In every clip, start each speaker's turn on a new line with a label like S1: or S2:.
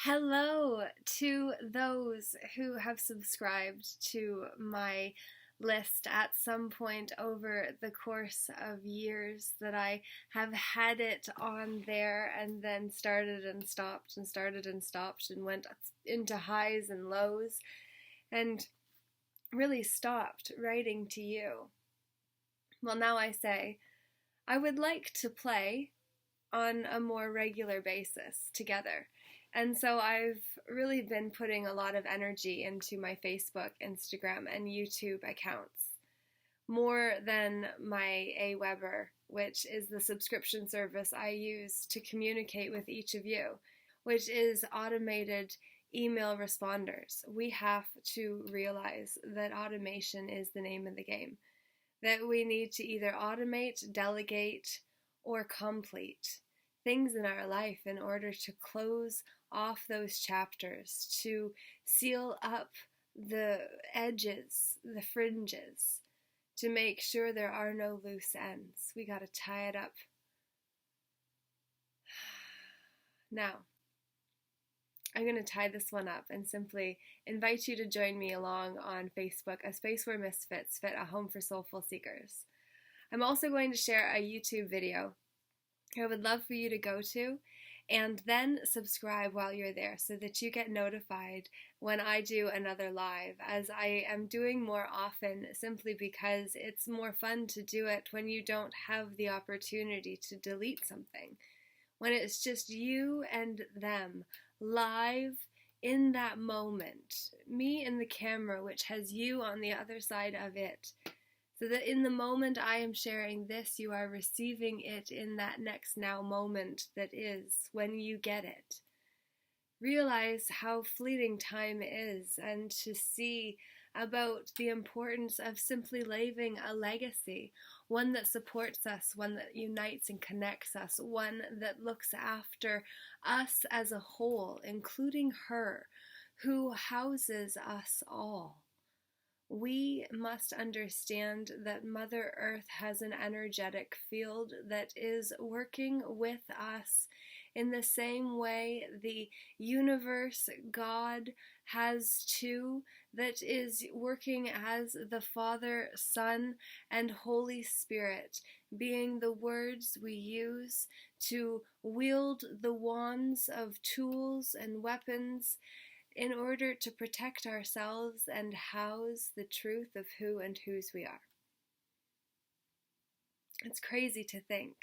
S1: Hello to those who have subscribed to my list at some point over the course of years that I have had it on there and then started and stopped and started and stopped and went into highs and lows and really stopped writing to you. Well, now I say, I would like to play on a more regular basis together. And so I've really been putting a lot of energy into my Facebook, Instagram, and YouTube accounts, more than my Aweber, which is the subscription service I use to communicate with each of you, which is automated email responders. We have to realize that automation is the name of the game, that we need to either automate, delegate, or complete things in our life in order to close off those chapters, to seal up the edges, the fringes, to make sure there are no loose ends. We got to tie it up. Now, I'm going to tie this one up and simply invite you to join me along on Facebook, A Space Where Misfits Fit, a home for soulful seekers. I'm also going to share a YouTube video I would love for you to go to and then subscribe while you're there so that you get notified when I do another live, as I am doing more often simply because it's more fun to do it when you don't have the opportunity to delete something. When it's just you and them live in that moment, me and the camera, which has you on the other side of it, so that in the moment I am sharing this, you are receiving it in that next now moment that is when you get it. Realize how fleeting time is, and to see about the importance of simply leaving a legacy, one that supports us, one that unites and connects us, one that looks after us as a whole, including her, who houses us all. We must understand that Mother Earth has an energetic field that is working with us in the same way the universe, God, has too, that is working as the Father, Son, and Holy Spirit, being the words we use to wield the wands of tools and weapons in order to protect ourselves and house the truth of who and whose we are. It's crazy to think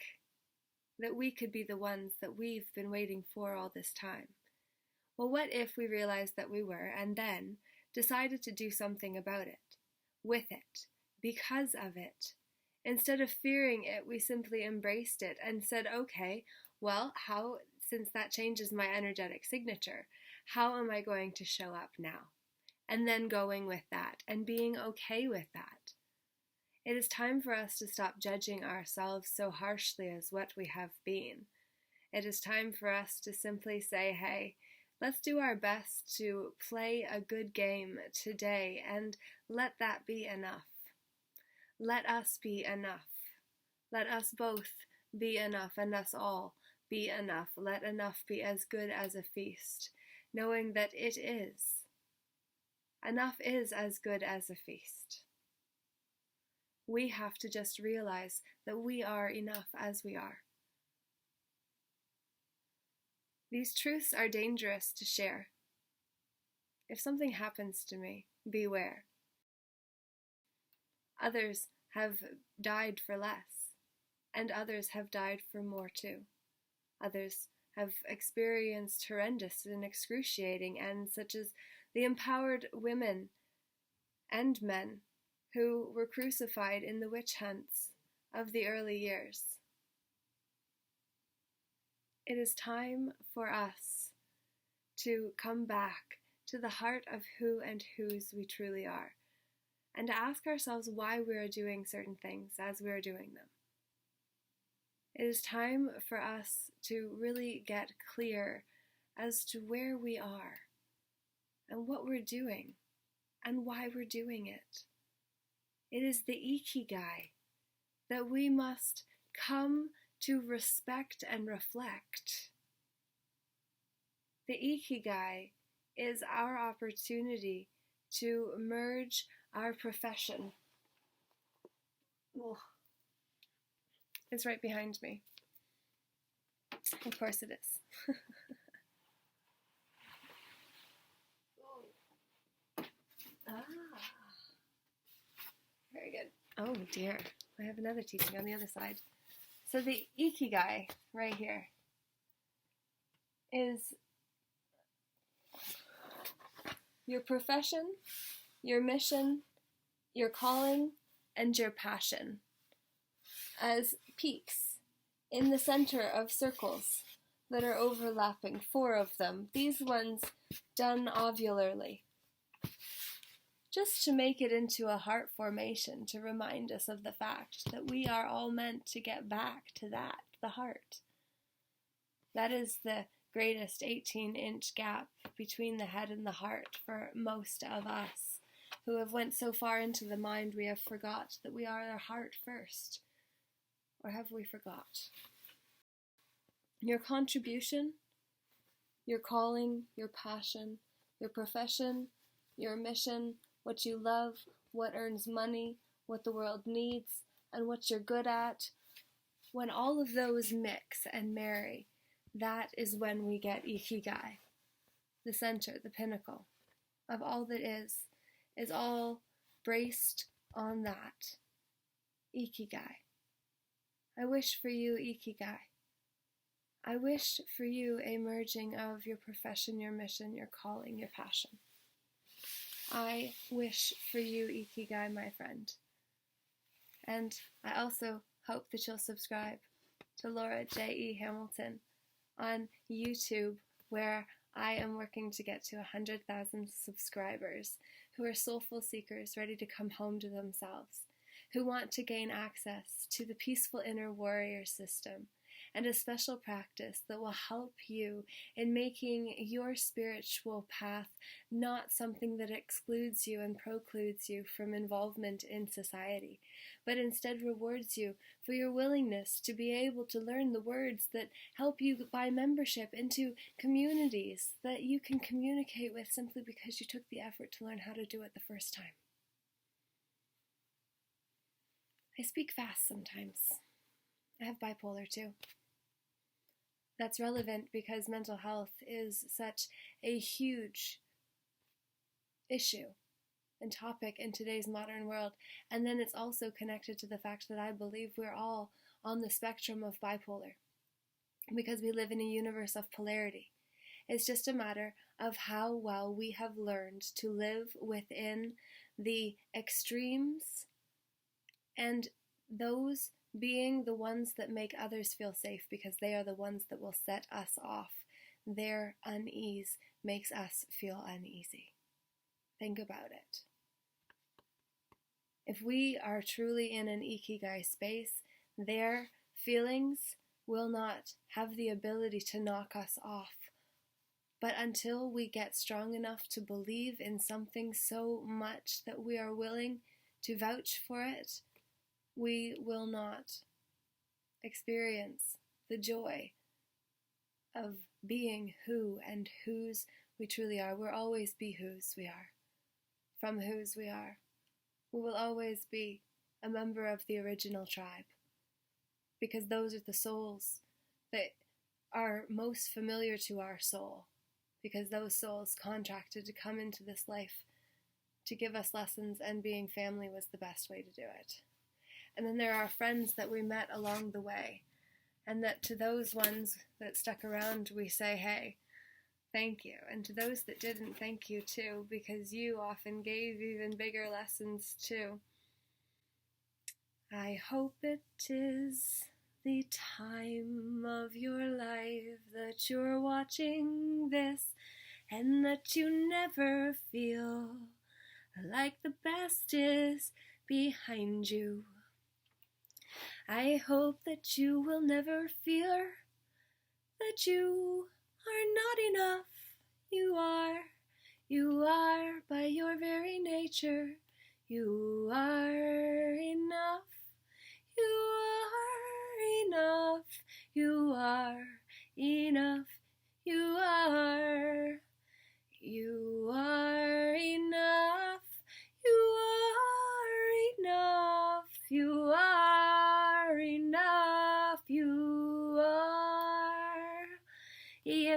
S1: that we could be the ones that we've been waiting for all this time. Well, what if we realized that we were, and then decided to do something about it, with it, because of it? Instead of fearing it, we simply embraced it and said, okay, well, how, since that changes my energetic signature, how am I going to show up now? And then going with that and being okay with that. It is time for us to stop judging ourselves so harshly as what we have been. It is time for us to simply say, hey, let's do our best to play a good game today and let that be enough. Let us be enough. Let us both be enough and us all be enough. Let enough be as good as a feast, knowing that it is. Enough is as good as a feast. We have to just realize that we are enough as we are. These truths are dangerous to share. If something happens to me, beware. Others have died for less, and others have died for more too. Others have experienced horrendous and excruciating ends, such as the empowered women and men who were crucified in the witch hunts of the early years. It is time for us to come back to the heart of who and whose we truly are, and to ask ourselves why we are doing certain things as we are doing them. It is time for us to really get clear as to where we are and what we're doing and why we're doing it. It is the ikigai that we must come to respect and reflect. The Ikigai is our opportunity to merge our profession. Ugh. It's right behind me. Of course it is. Very good. Oh dear, I have another teaching on the other side. So the Ikigai right here is your profession, your mission, your calling, and your passion as peaks in the center of circles that are overlapping, 4 of them, these ones done ovularly, just to make it into a heart formation, to remind us of the fact that we are all meant to get back to that, the heart. That is the greatest 18-inch gap between the head and the heart for most of us who have went so far into the mind we have forgot that we are our heart first. Or have we forgot? Your contribution, your calling, your passion, your profession, your mission, what you love, what earns money, what the world needs, and what you're good at, when all of those mix and marry, that is when we get Ikigai. The center, the pinnacle of all that is all braced on that. Ikigai. I wish for you Ikigai. I wish for you a merging of your profession, your mission, your calling, your passion. I wish for you Ikigai, my friend. And I also hope that you'll subscribe to Laura J.E. Hamilton on YouTube, where I am working to get to 100,000 subscribers who are soulful seekers ready to come home to themselves, who want to gain access to the peaceful inner warrior system and a special practice that will help you in making your spiritual path not something that excludes you and precludes you from involvement in society, but instead rewards you for your willingness to be able to learn the words that help you buy membership into communities that you can communicate with simply because you took the effort to learn how to do it the first time. I speak fast sometimes. I have bipolar too. That's relevant because mental health is such a huge issue and topic in today's modern world. And then it's also connected to the fact that I believe we're all on the spectrum of bipolar because we live in a universe of polarity. It's just a matter of how well we have learned to live within the extremes, and those being the ones that make others feel safe because they are the ones that will set us off. Their unease makes us feel uneasy. Think about it. If we are truly in an Ikigai space, their feelings will not have the ability to knock us off. But until we get strong enough to believe in something so much that we are willing to vouch for it, we will not experience the joy of being who and whose we truly are. We'll always be whose we are, from whose we are. We will always be a member of the original tribe, because those are the souls that are most familiar to our soul, because those souls contracted to come into this life to give us lessons, and being family was the best way to do it. And then there are friends that we met along the way, and that to those ones that stuck around, we say, hey, thank you. And to those that didn't, thank you too, because you often gave even bigger lessons too. I hope it is the time of your life that you're watching this, and that you never feel like the best is behind you. I hope that you will never fear that you are not enough. You are by your very nature. You are enough. You are enough. You are enough. You are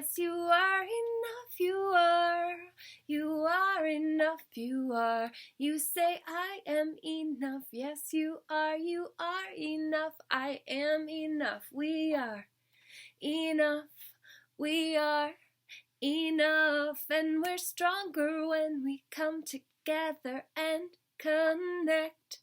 S1: Yes, you are enough, you are. You are enough, you are. You say I am enough. Yes, you are enough. I am enough. We are enough. We are enough. And we're stronger when we come together and connect.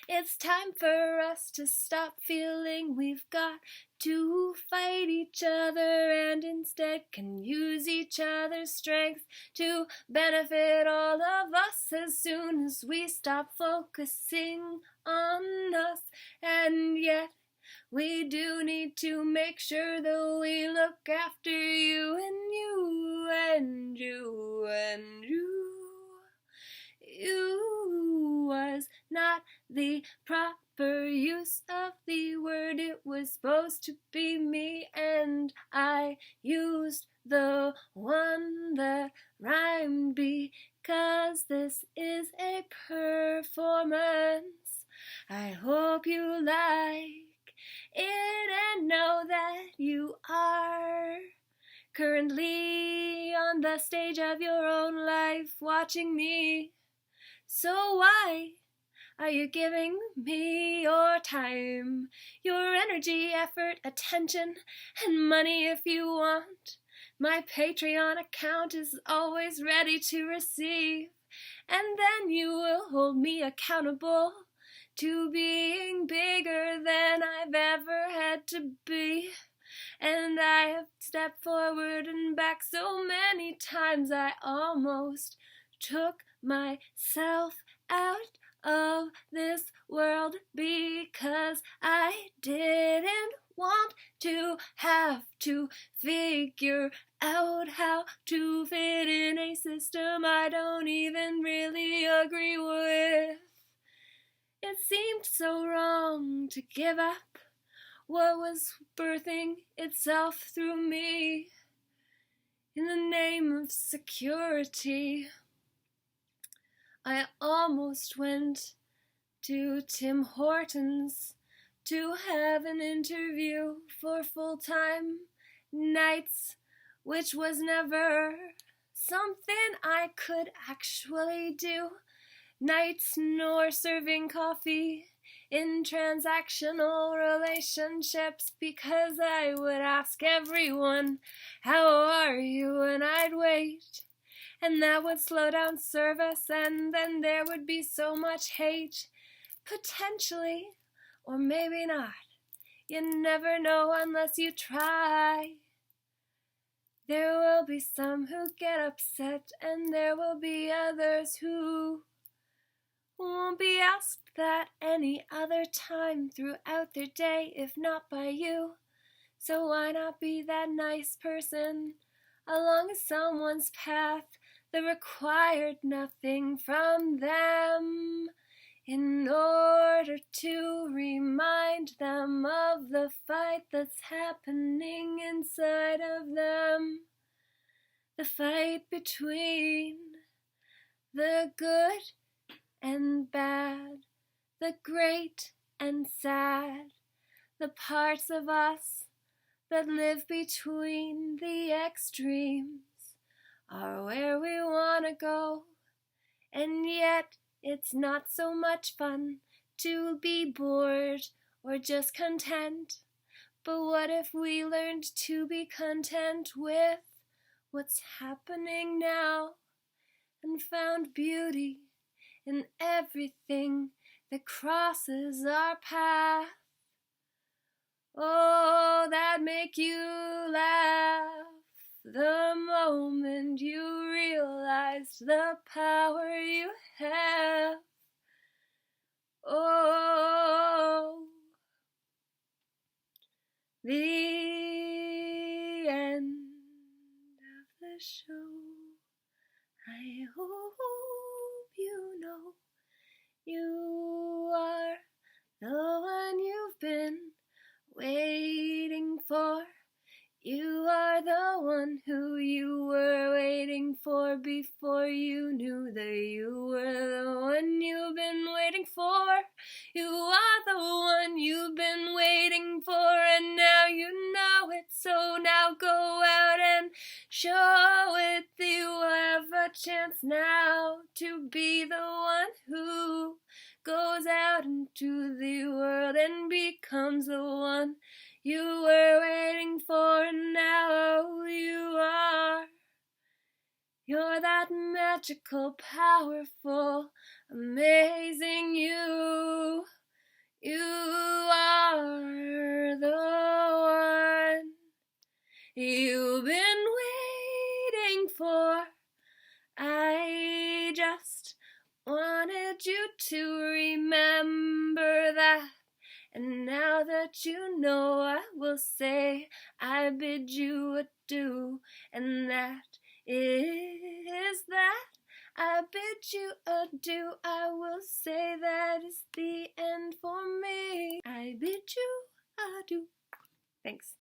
S1: It's time for us to stop feeling we've got to fight each other and instead can use each other's strength to benefit all of us as soon as we stop focusing on us. And yet we do need to make sure that we look after you and you and you and you. You was not the proper use of the word. It was supposed to be me, and I used the one that rhymed because this is a performance. I hope you like it and know that you are currently on the stage of your own life watching me. So why are you giving me your time, your energy, effort, attention, and money if you want? My Patreon account is always ready to receive, and then you will hold me accountable to being bigger than I've ever had to be. And I have stepped forward and back so many times I almost took myself out of this world because I didn't want to have to figure out how to fit in a system I don't even really agree with. It seemed so wrong to give up what was birthing itself through me in the name of security. I almost went to Tim Hortons to have an interview for full-time nights, which was never something I could actually do. Nights nor serving coffee in transactional relationships because I would ask everyone, how are you? And I'd wait. And that would slow down service, and then there would be so much hate, potentially, or maybe not. You never know unless you try. There will be some who get upset, and there will be others who won't be asked that any other time throughout their day, if not by you. So why not be that nice person along someone's path that required nothing from them in order to remind them of the fight that's happening inside of them. The fight between the good and bad, the great and sad, the parts of us that live between the extremes are where we want to go, and yet it's not so much fun to be bored or just content. But what if we learned to be content with what's happening now and found beauty in everything that crosses our path? Oh, that make you laugh the moment you realized the power you have. Oh, the end of the show. I hope you know you are the one you've been waiting for. You are the one who you were waiting for before you knew that you were the one you've been waiting for. You are the one you've been waiting for, and now you know it. So now go out and Show it you have a chance now to be the one who goes out into the world and becomes the one you were waiting for, and now you are. You're that magical, powerful, amazing you. You are the one you've been waiting for. I just wanted you to remember that. And now that you know, I will say I bid you adieu. And that is that. I bid you adieu. I will say that is the end for me. I bid you adieu. Thanks.